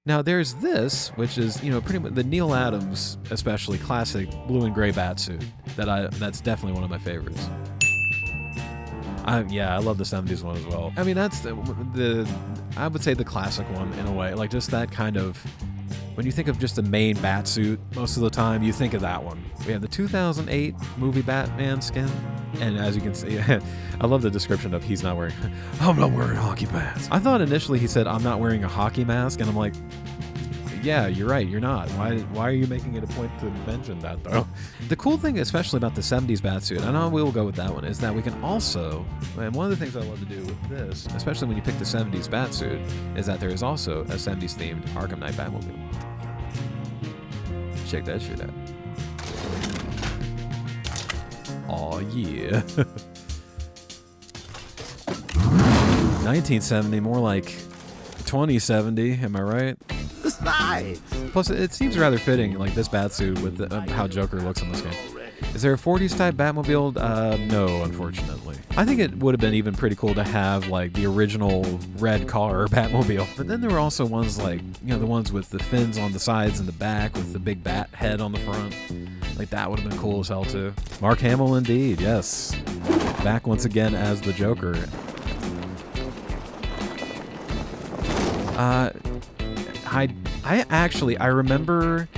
Now there's this, which is, you know, pretty much the Neal Adams, especially classic blue and gray Batsuit. That's definitely one of my favorites. Yeah, I love the 70s one as well. I mean, that's I would say the classic one in a way. Like just that kind of, when you think of just the main Batsuit, most of the time you think of that one. We have the 2008 movie Batman skin. And as you can see, I love the description of he's not wearing, I'm not wearing a hockey mask. I thought initially he said, I'm not wearing a hockey mask. And I'm like, yeah, you're right, you're not. Why are you making it a point to mention that, though? The cool thing, especially about the 70s Batsuit, and I will go with that one, is that we can also, and one of the things I love to do with this, especially when you pick the 70s Batsuit, is that there is also a 70s themed Arkham Knight Batmobile. Check that shit out. Aw, yeah. 1970, more like 2070, am I right? Nice. Plus, it seems rather fitting, like this Batsuit with how Joker looks in this game. Is there a 40s type Batmobile? No, unfortunately. I think it would have been even pretty cool to have like the original red car Batmobile. But then there were also ones like, you know, the ones with the fins on the sides and the back with the big bat head on the front. Like that would have been cool as hell too. Mark Hamill indeed, yes. Back once again as the Joker. I remember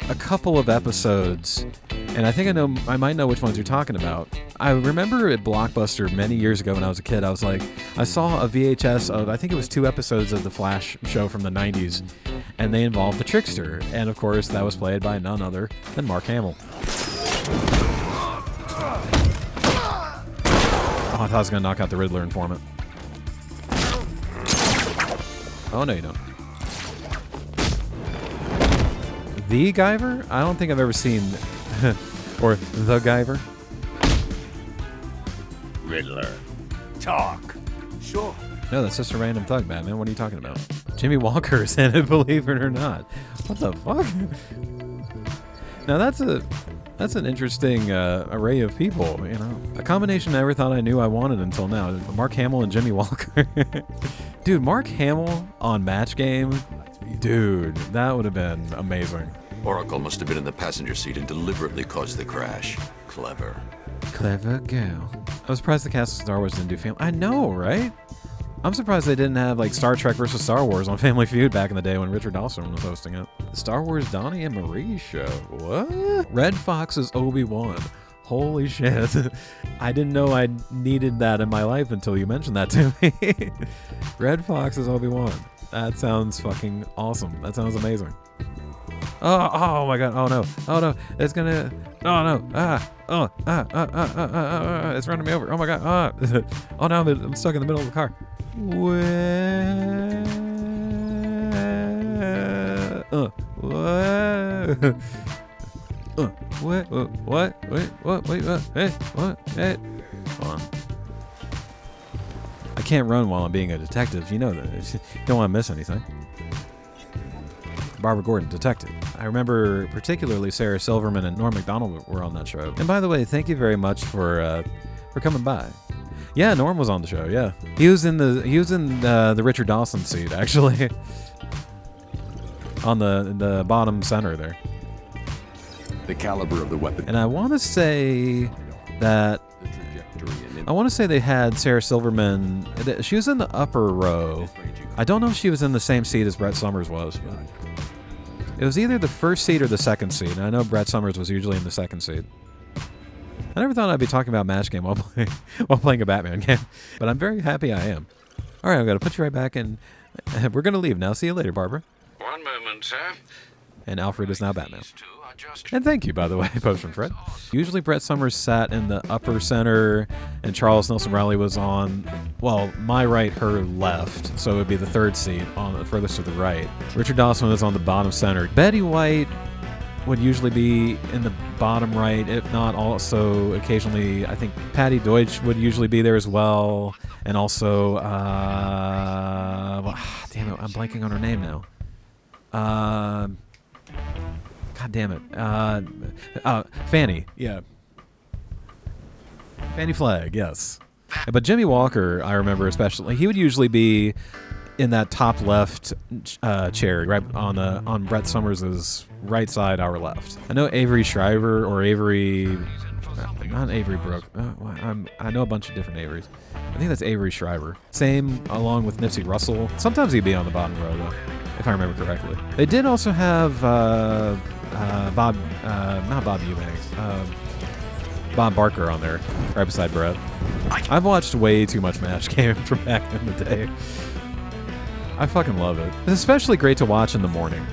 a couple of episodes, and I think I might know which ones you're talking about. I remember at Blockbuster many years ago when I was a kid, I saw a VHS of, I think it was 2 episodes of the Flash show from the 90s, and they involved the Trickster, and of course that was played by none other than Mark Hamill. Oh, I thought I was going to knock out the Riddler informant. Oh, no, you don't. The Guyver? I don't think I've ever seen... or The Guyver. Riddler. Talk. Sure. No, that's just a random thug, Batman. What are you talking about? Jimmy Walker's in it, believe it or not. What the fuck? Now that's an interesting array of people, you know. A combination I never thought I knew I wanted until now. Mark Hamill and Jimmy Walker. Dude, Mark Hamill on Match Game? Dude, that would have been amazing. Oracle must have been in the passenger seat and deliberately caused the crash. Clever. Clever girl. I was surprised the cast of Star Wars didn't do family. I know, right? I'm surprised they didn't have like Star Trek versus Star Wars on Family Feud back in the day when Richard Dawson was hosting it. The Star Wars Donnie and Marie show. What? Red Fox's Obi-Wan. Holy shit. I didn't know I needed that in my life until you mentioned that to me. Red Fox's Obi-Wan. That sounds fucking awesome. That sounds amazing. Oh my god. Oh no. It's gonna. Oh no. It's running me over. Oh my god. Oh no, I'm stuck in the middle of the car. What? Hey. Come on. I can't run while I'm being a detective. You know that. You don't want to miss anything. Barbara Gordon, detective. I remember particularly Sarah Silverman and Norm Macdonald were on that show. And by the way, thank you very much for coming by. Yeah, Norm was on the show. Yeah, he was in the Richard Dawson seat actually, on the bottom center there. The caliber of the weapon. And I want to say they had Sarah Silverman. She was in the upper row. I don't know if she was in the same seat as Brett Summers was. But it was either the first seat or the second seat. And I know Brett Summers was usually in the second seat. I never thought I'd be talking about Match Game while playing a Batman game, but I'm very happy I am. All right, I'm going to put you right back, and we're going to leave now. See you later, Barbara. One moment, sir. And Alfred is now Batman. And thank you, by the way, Postman Fred. Usually Brett Summers sat in the upper center, and Charles Nelson Riley was on, well, my right, her left, so it would be the third seat, on the furthest to the right. Richard Dawson was on the bottom center. Betty White would usually be in the bottom right, if not also occasionally, I think Patty Deutsch would usually be there as well, and also, damn it, I'm blanking on her name now. God damn it. Fanny. Yeah. Fanny Flagg, yes. But Jimmy Walker, I remember especially, he would usually be in that top left chair, right on Brett Summers' right side, our left. I know Avery Shriver or Avery, not Avery Brooke. I know a bunch of different Averys. I think that's Avery Shriver. Same along with Nipsey Russell. Sometimes he'd be on the bottom row though, if I remember correctly. They did also have Bob, not Bob Eubanks, Bob Barker on there, right beside Brett. I've watched way too much Match Game from back in the day. I fucking love it. It's especially great to watch in the morning.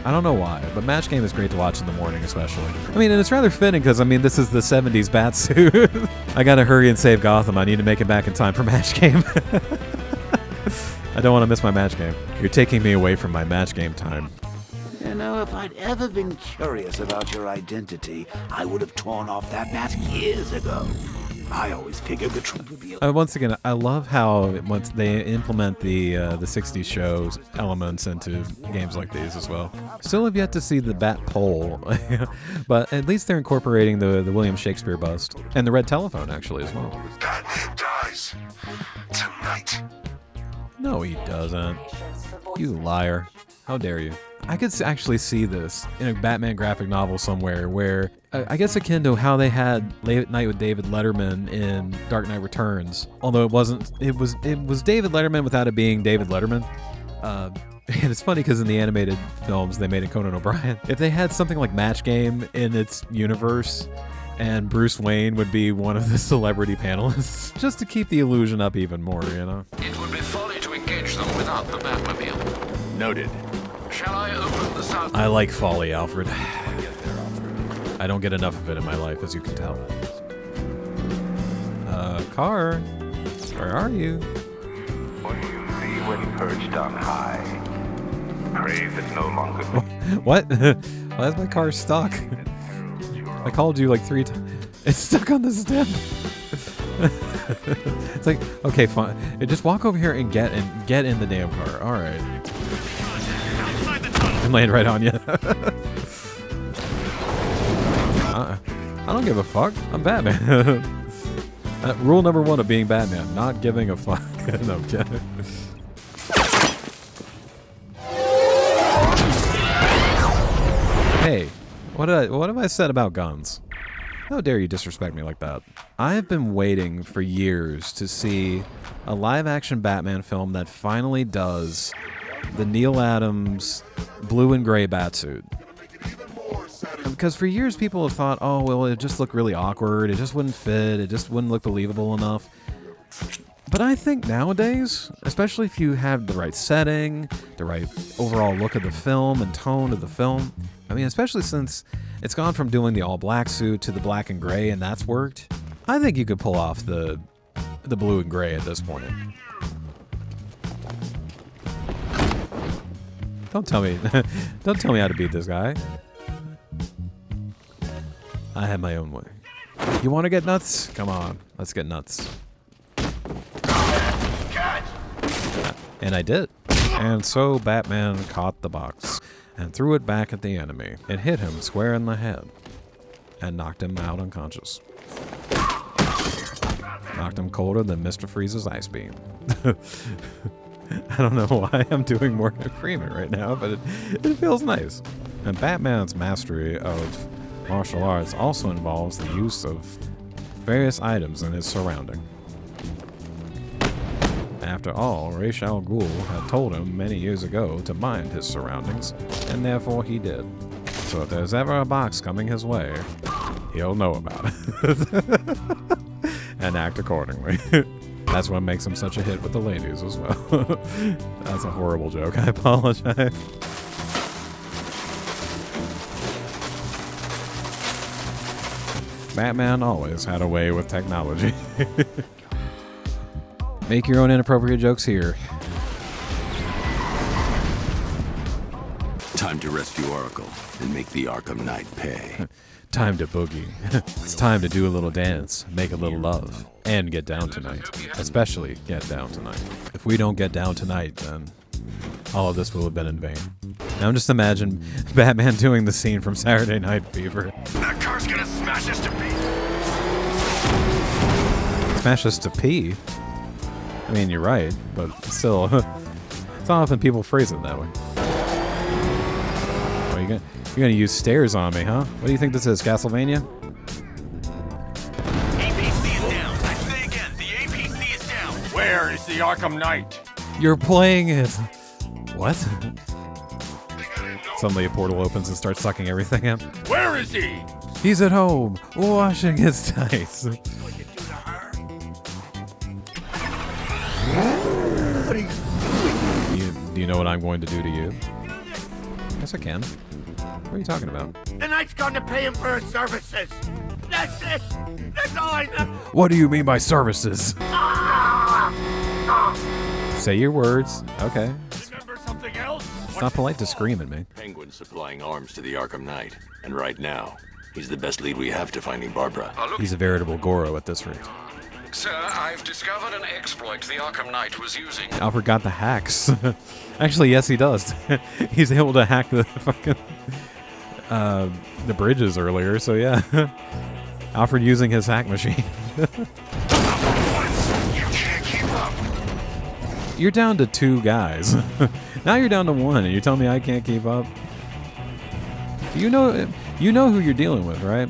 I don't know why, but Match Game is great to watch in the morning especially. I mean, and it's rather fitting because, I mean, this is the 70s Batsuit. I gotta hurry and save Gotham. I need to make it back in time for Match Game. I don't want to miss my Match Game. You're taking me away from my Match Game time. You know, if I'd ever been curious about your identity, I would have torn off that mask years ago. I always figured the truth would be... Once again, I love how once they implement the 60s shows elements into games like these as well. Still have yet to see the Bat Pole, but at least they're incorporating the William Shakespeare bust and the red telephone actually as well. Batman dies tonight. No, he doesn't. You liar. How dare you? I could actually see this in a Batman graphic novel somewhere where, I guess akin to how they had Late at Night with David Letterman in Dark Knight Returns. Although it wasn't, it was David Letterman without it being David Letterman. And it's funny because in the animated films they made it Conan O'Brien. If they had something like Match Game in its universe, and Bruce Wayne would be one of the celebrity panelists, just to keep the illusion up even more, you know? It would be folly to engage them without the Batmobile. Noted. Shall I open the south? I like folly, Alfred. I don't get enough of it in my life, as you can tell. Car, where are you? What do you see when perched on high? Praise is no longer... What? Why is my car stuck? I called you like 3 times. It's stuck on the stem. It's like, okay, fine. Just walk over here and get in the damn car. All right. And land right on you. I don't give a fuck. I'm Batman. Rule number 1 of being Batman: not giving a fuck. No, I'm kidding. Hey, what have I said about guns? How dare you disrespect me like that? I have been waiting for years to see a live-action Batman film that finally does the Neal Adams blue and gray Batsuit. Because for years people have thought, oh, well, it just looked really awkward, it just wouldn't fit, it just wouldn't look believable enough. But I think nowadays, especially if you have the right setting, the right overall look of the film and tone of the film, I mean, especially since it's gone from doing the all-black suit to the black and gray, and that's worked, I think you could pull off the blue and gray at this point. Don't tell me how to beat this guy. I have my own way. You want to get nuts? Come on, let's get nuts. And I did. And so Batman caught the box and threw it back at the enemy. It hit him square in the head and knocked him out unconscious. Knocked him colder than Mr. Freeze's ice beam. I don't know why I'm doing Morgan Freeman right now, but it feels nice. And Batman's mastery of martial arts also involves the use of various items in his surrounding. After all, Ra's al Ghul had told him many years ago to mind his surroundings, and therefore he did. So if there's ever a box coming his way, he'll know about it. And act accordingly. That's what makes him such a hit with the ladies as well. That's a horrible joke, I apologize. Batman always had a way with technology. Make your own inappropriate jokes here. Time to rescue Oracle and make the Arkham Knight pay. Time to boogie. It's time to do a little dance, make a little love, and get down tonight. Especially get down tonight. If we don't get down tonight, then all of this will have been in vain. Now just imagine Batman doing the scene from Saturday Night Fever. That car's gonna smash us to pieces. Smash us to pee? I mean, you're right, but still. It's not often people phrase it that way. Oh, you're gonna use stairs on me, huh? What do you think this is, Castlevania? APC is down. I say again, the APC is down. Where is the Arkham Knight? You're playing it. What? Suddenly a portal opens and starts sucking everything in. Where is he? He's at home, washing his dice. Do you know what I'm going to do to you? Yes, I can. What are you talking about? The Knight's gone to pay him for his services. That's it. That's all I know. What do you mean by services? Say your words. Okay. Remember something else? It's not polite to scream at me. Penguin's supplying arms to the Arkham Knight, and right now, he's the best lead we have to finding Barbara. He's a veritable Goro at this rate. Sir, I've discovered an exploit the Arkham Knight was using. Alfred got the hacks. Actually, yes, he does. He's able to hack the fucking the bridges earlier. So yeah, Alfred using his hack machine. You can't keep up. You're down to 2 guys. Now you're down to 1, and you're telling me I can't keep up. You know who you're dealing with, right?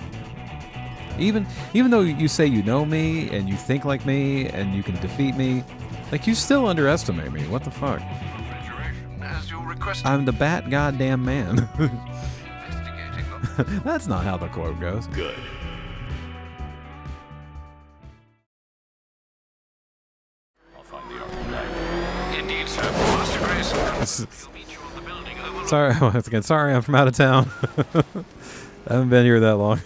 Even though you say you know me and you think like me and you can defeat me, like you still underestimate me. What the fuck? As you requested. I'm the bat goddamn man. Investigating them. That's not how the quote goes. Good. I'll find the Arkham Knight. Indeed, sir. Master Grayson. This- We'll meet you on the building overlooking. Sorry, once again, sorry I'm from out of town. I haven't been here that long.